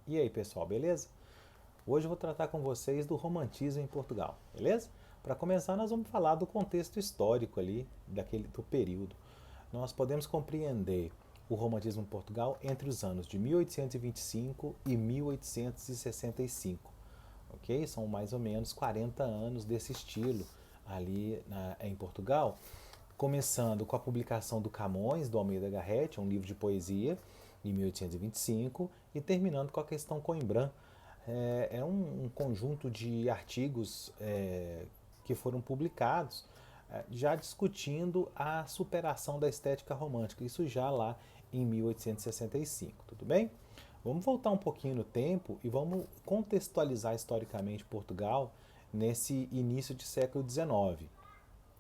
E aí, pessoal, beleza? Hoje eu vou tratar com vocês do romantismo em Portugal, beleza? Para começar, nós vamos falar do contexto histórico ali do período. Nós podemos compreender o romantismo em Portugal entre os anos de 1825 e 1865, ok? São mais ou menos 40 anos desse estilo em Portugal, começando com a publicação do Camões, do Almeida Garrett, um livro de poesia, em 1825, e terminando com a questão Coimbra. É um conjunto de artigos que foram publicados já discutindo a superação da estética romântica, isso já lá em 1865, tudo bem? Vamos voltar um pouquinho no tempo e vamos contextualizar historicamente Portugal nesse início de século XIX.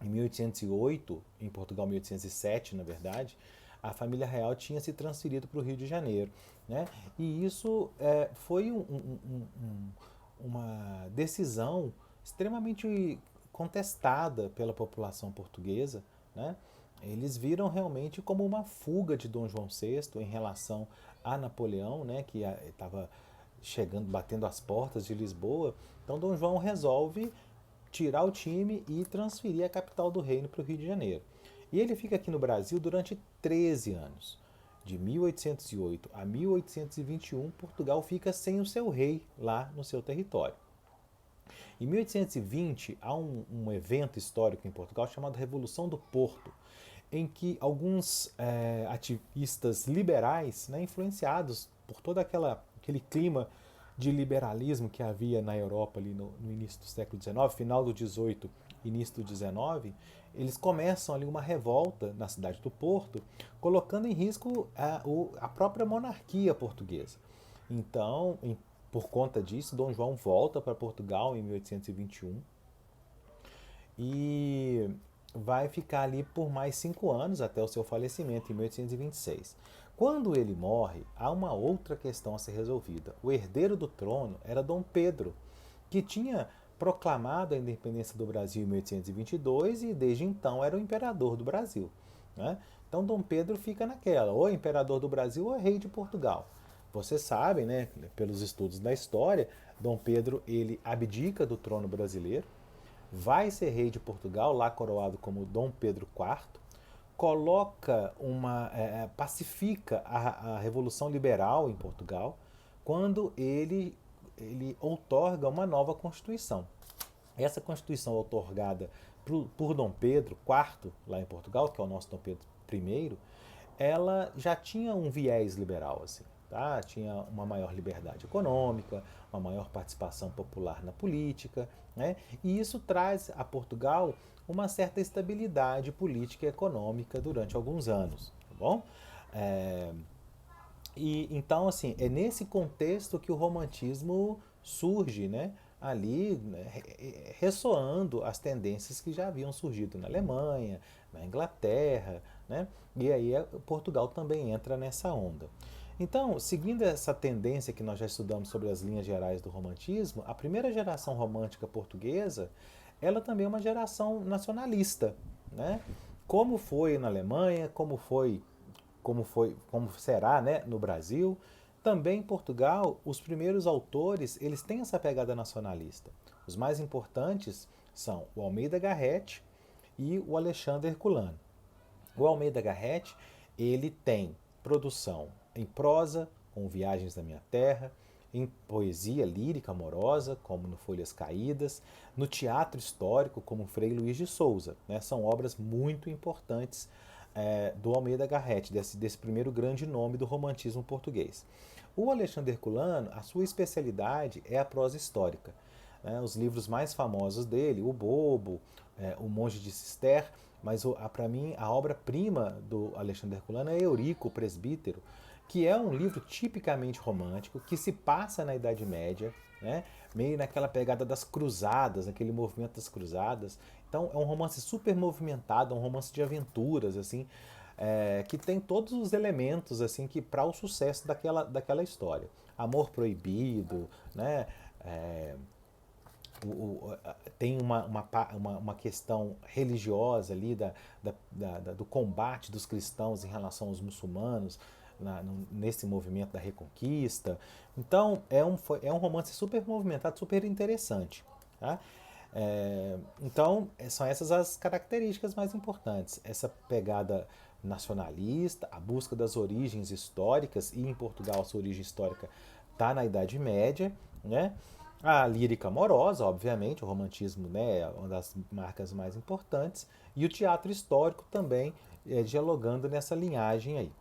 Em 1808, em Portugal 1807, na verdade, a família real tinha se transferido para o Rio de Janeiro, né? E isso foi uma decisão extremamente contestada pela população portuguesa, né? Eles viram realmente como uma fuga de Dom João VI em relação a Napoleão, né, que estava chegando, batendo as portas de Lisboa. Então Dom João resolve tirar o time e transferir a capital do reino para o Rio de Janeiro. E ele fica aqui no Brasil durante 13 anos. De 1808 a 1821, Portugal fica sem o seu rei lá no seu território. Em 1820, há um evento histórico em Portugal chamado Revolução do Porto, em que alguns ativistas liberais, né, influenciados por todo aquele clima de liberalismo que havia na Europa ali no início do século XIX, final do XVIII, início do XIX, eles começam ali uma revolta na cidade do Porto, colocando em risco a própria monarquia portuguesa. Então, por conta disso, Dom João volta para Portugal em 1821 e vai ficar ali por mais 5 anos até o seu falecimento em 1826. Quando ele morre, há uma outra questão a ser resolvida. O herdeiro do trono era Dom Pedro, que tinha proclamado a independência do Brasil em 1822 e desde então era o imperador do Brasil, né? Então Dom Pedro fica naquela, ou imperador do Brasil ou rei de Portugal. Vocês sabem, né, pelos estudos da história, Dom Pedro ele abdica do trono brasileiro, vai ser rei de Portugal, lá coroado como Dom Pedro IV, pacifica a Revolução Liberal em Portugal, quando ele outorga uma nova Constituição. Essa Constituição outorgada por Dom Pedro IV, lá em Portugal, que é o nosso Dom Pedro I, ela já tinha um viés liberal, assim, tá? Tinha uma maior liberdade econômica, uma maior participação popular na política, né? E isso traz a Portugal uma certa estabilidade política e econômica durante alguns anos, tá bom? É, e então, assim, é nesse contexto que o romantismo surge, né? Ali, né, ressoando as tendências que já haviam surgido na Alemanha, na Inglaterra, né? E aí Portugal também entra nessa onda. Então, seguindo essa tendência que nós já estudamos sobre as linhas gerais do romantismo, a primeira geração romântica portuguesa, ela também é uma geração nacionalista, né? Como foi na Alemanha, como será, né, no Brasil. Também em Portugal, os primeiros autores, eles têm essa pegada nacionalista. Os mais importantes são o Almeida Garrett e o Alexandre Herculano. O Almeida Garrett, ele tem produção em prosa, com Viagens da Minha Terra, em poesia lírica amorosa, como no Folhas Caídas, no teatro histórico, como Frei Luís de Souza. Né? São obras muito importantes do Almeida Garrett, desse primeiro grande nome do romantismo português. O Alexandre Herculano, a sua especialidade é a prosa histórica. Né? Os livros mais famosos dele, O Bobo, O Monge de Cister, mas para mim a obra-prima do Alexandre Herculano é Eurico, o Presbítero, que é um livro tipicamente romântico, que se passa na Idade Média, né? Meio naquela pegada das cruzadas, naquele movimento das cruzadas. Então é um romance super movimentado, um romance de aventuras, assim, que tem todos os elementos assim que para o sucesso daquela história. Amor proibido, né? É, tem uma questão religiosa ali do combate dos cristãos em relação aos muçulmanos, nesse movimento da Reconquista. Então, é um romance super movimentado, super interessante. Tá? São essas as características mais importantes. Essa pegada nacionalista, a busca das origens históricas, e em Portugal a sua origem histórica está na Idade Média, né? A lírica amorosa, obviamente, o romantismo, né, é uma das marcas mais importantes, e o teatro histórico também, dialogando nessa linhagem aí.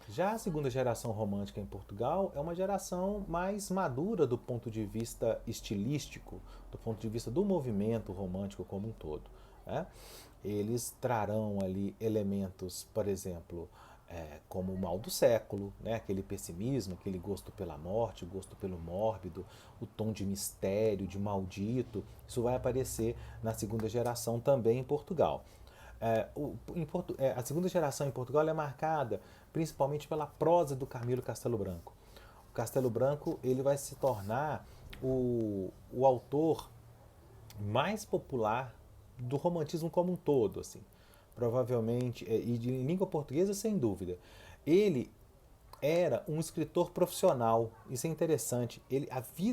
Já a segunda geração romântica em Portugal é uma geração mais madura do ponto de vista estilístico, do ponto de vista do movimento romântico como um todo. Né? Eles trarão ali elementos, por exemplo, como o mal do século, né? Aquele pessimismo, aquele gosto pela morte, o gosto pelo mórbido, o tom de mistério, de maldito. Isso vai aparecer na segunda geração também em Portugal. A segunda geração em Portugal é marcada principalmente pela prosa do Camilo Castelo Branco. O Castelo Branco ele vai se tornar o autor mais popular do romantismo como um todo, assim. Provavelmente, e de língua portuguesa sem dúvida. Ele era um escritor profissional. Isso é interessante.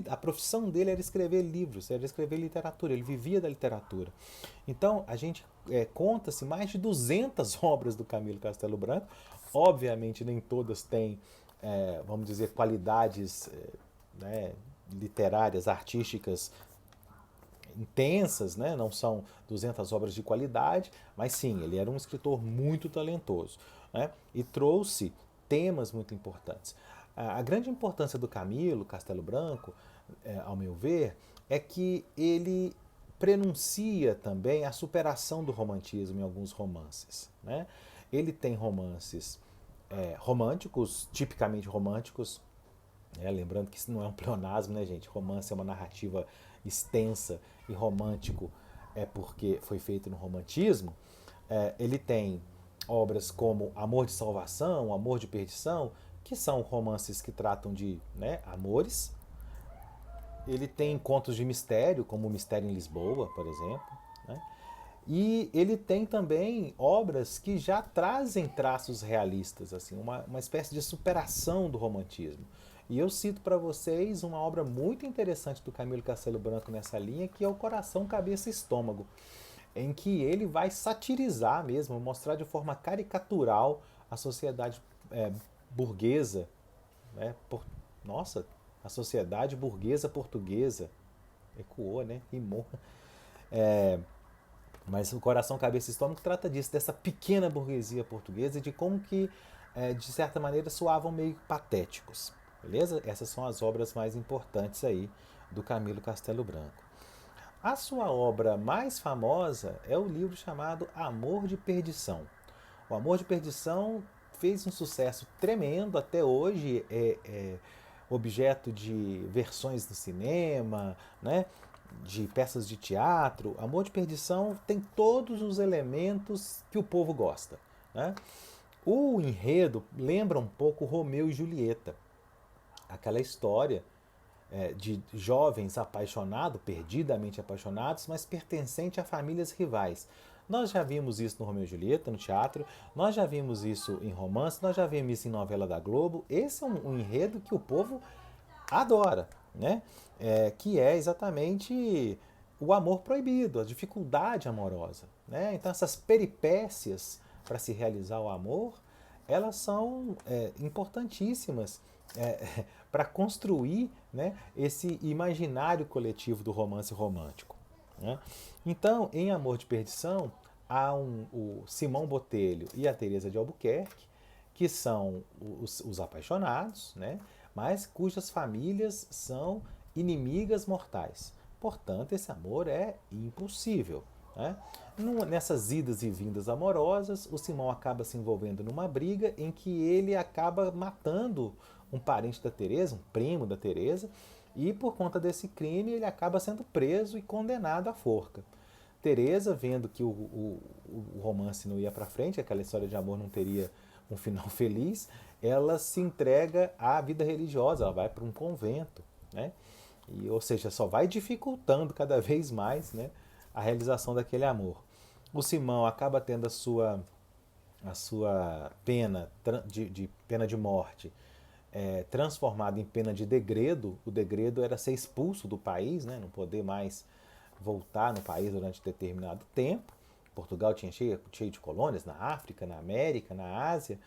A profissão dele era escrever livros, era escrever literatura. Ele vivia da literatura. Então, a gente conta-se mais de 200 obras do Camilo Castelo Branco. Obviamente, nem todas têm, vamos dizer, qualidades né, literárias, artísticas intensas, né? Não são 200 obras de qualidade, mas sim, ele era um escritor muito talentoso, né? E trouxe temas muito importantes. A grande importância do Camilo Castelo Branco, ao meu ver, é que ele prenuncia também a superação do romantismo em alguns romances. Né? Ele tem romances românticos, tipicamente românticos, lembrando que isso não é um pleonasmo, né, gente? Romance é uma narrativa extensa e romântico é porque foi feito no romantismo. Ele tem obras como Amor de Salvação, Amor de Perdição, que são romances que tratam de amores. Ele tem contos de mistério, como o Mistério em Lisboa, por exemplo. Né? E ele tem também obras que já trazem traços realistas, assim, uma espécie de superação do romantismo. E eu cito para vocês uma obra muito interessante do Camilo Castelo Branco nessa linha, que é o Coração, Cabeça e Estômago, em que ele vai satirizar mesmo, mostrar de forma caricatural a sociedade burguesa, né? Nossa, a sociedade burguesa portuguesa, ecoou, né? Rimou. Mas o Coração, Cabeça e Estômago trata disso, dessa pequena burguesia portuguesa e de como que, de certa maneira, soavam meio patéticos. Beleza? Essas são as obras mais importantes aí do Camilo Castelo Branco. A sua obra mais famosa é o livro chamado Amor de Perdição. O Amor de Perdição fez um sucesso tremendo, até hoje é objeto de versões do cinema, né? De peças de teatro. Amor de Perdição tem todos os elementos que o povo gosta. Né? O enredo lembra um pouco Romeu e Julieta, aquela história de jovens apaixonados, perdidamente apaixonados, mas pertencente a famílias rivais. Nós já vimos isso no Romeu e Julieta, no teatro, nós já vimos isso em romance, nós já vimos isso em novela da Globo. Esse é um enredo que o povo adora, né? Que é exatamente o amor proibido, a dificuldade amorosa. Né? Então essas peripécias para se realizar o amor, elas são importantíssimas para construir, né, esse imaginário coletivo do romance romântico. Né? Então, em Amor de Perdição, há o Simão Botelho e a Teresa de Albuquerque, que são os apaixonados, né? Mas cujas famílias são inimigas mortais. Portanto, esse amor é impossível. Né? Nessas idas e vindas amorosas, o Simão acaba se envolvendo numa briga em que ele acaba matando um parente da Teresa, um primo da Teresa, e por conta desse crime ele acaba sendo preso e condenado à forca. Teresa, vendo que o romance não ia para frente, aquela história de amor não teria um final feliz, ela se entrega à vida religiosa, ela vai para um convento, né? Ou seja, só vai dificultando cada vez mais, né, a realização daquele amor. O Simão acaba tendo a sua pena de pena de morte transformada em pena de degredo, o degredo era ser expulso do país, né, não poder mais voltar no país durante determinado tempo. Portugal tinha cheio de colônias na África, na América, na Ásia.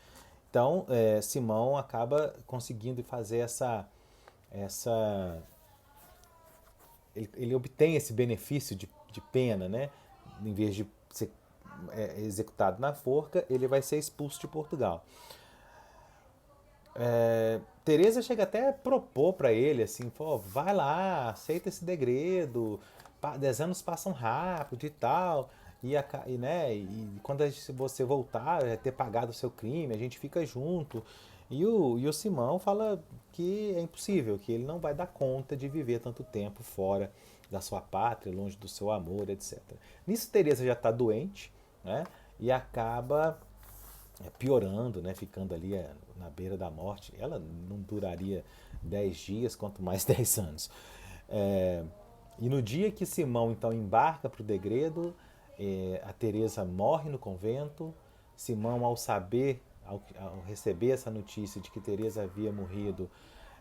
Então, Simão acaba conseguindo fazer essa ele obtém esse benefício de pena, né? Em vez de ser executado na forca, ele vai ser expulso de Portugal. Teresa chega até a propor para ele assim, pô, vai lá, aceita esse degredo, 10 anos passam rápido e tal, né, e quando você voltar, ter pagado o seu crime, a gente fica junto. E o Simão fala que é impossível, que ele não vai dar conta de viver tanto tempo fora da sua pátria, longe do seu amor, etc. Nisso, Teresa já está doente, né, e acaba piorando, né, ficando ali na beira da morte. Ela não duraria 10 dias, quanto mais 10 anos. É, e no dia que Simão então embarca para o degredo, a Teresa morre no convento. Simão, ao saber, ao receber essa notícia de que Teresa havia morrido,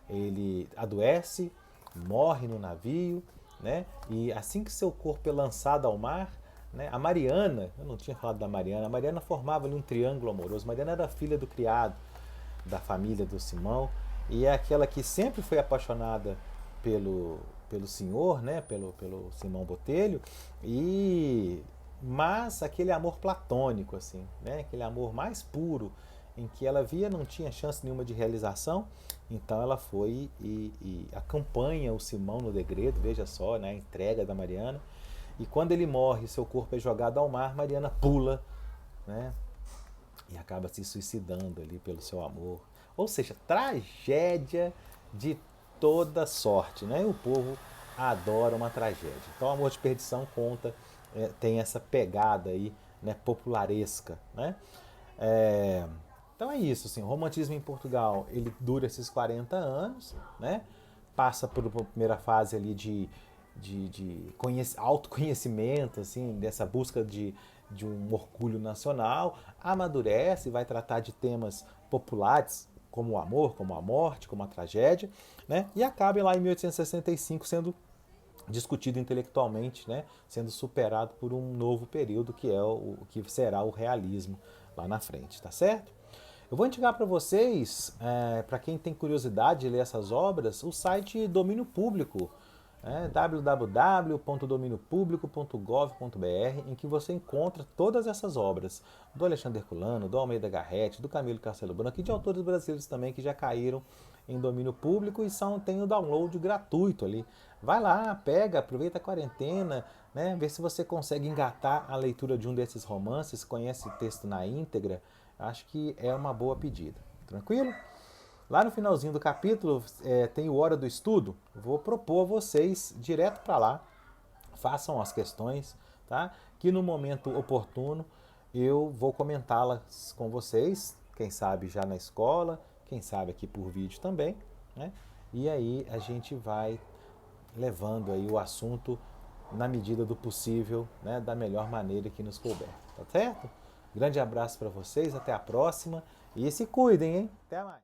ele adoece, morre no navio, né? E assim que seu corpo é lançado ao mar, né, a Mariana, eu não tinha falado da Mariana, a Mariana formava ali um triângulo amoroso. Mariana era filha do criado da família do Simão e é aquela que sempre foi apaixonada pelo senhor, né, pelo Simão Botelho, e mas aquele amor platônico assim, né, aquele amor mais puro em que ela via não tinha chance nenhuma de realização, então ela foi e acompanha o Simão no degredo, veja só, né, a entrega da Mariana. E quando ele morre, seu corpo é jogado ao mar, Mariana pula, né, e acaba se suicidando ali pelo seu amor. Ou seja, tragédia de toda sorte, né? E o povo adora uma tragédia. Então, Amor de Perdição conta, tem essa pegada aí, né, popularesca, né? É, então é isso, assim, o romantismo em Portugal, ele dura esses 40 anos, né? Passa por uma primeira fase ali de autoconhecimento, assim, dessa busca de um orgulho nacional, amadurece, vai tratar de temas populares, como o amor, como a morte, como a tragédia, né? E acaba lá em 1865 sendo discutido intelectualmente, né? Sendo superado por um novo período que é o que será o realismo lá na frente, tá certo? Eu vou indicar para vocês, para quem tem curiosidade de ler essas obras, o site Domínio Público, www.dominiopublico.gov.br, em que você encontra todas essas obras do Alexandre Herculano, do Almeida Garrett, do Camilo Castelo Branco e de autores brasileiros também que já caíram em domínio público e tem o download gratuito ali. Vai lá, pega, aproveita a quarentena, né, vê se você consegue engatar a leitura de um desses romances, conhece o texto na íntegra. Acho que é uma boa pedida. Tranquilo? Lá no finalzinho do capítulo tem o Hora do Estudo. Vou propor a vocês direto para lá. Façam as questões, tá? Que no momento oportuno eu vou comentá-las com vocês. Quem sabe já na escola, quem sabe aqui por vídeo também, né? E aí a gente vai levando aí o assunto na medida do possível, né, da melhor maneira que nos couber, tá certo? Grande abraço para vocês, até a próxima e se cuidem, hein? Até mais.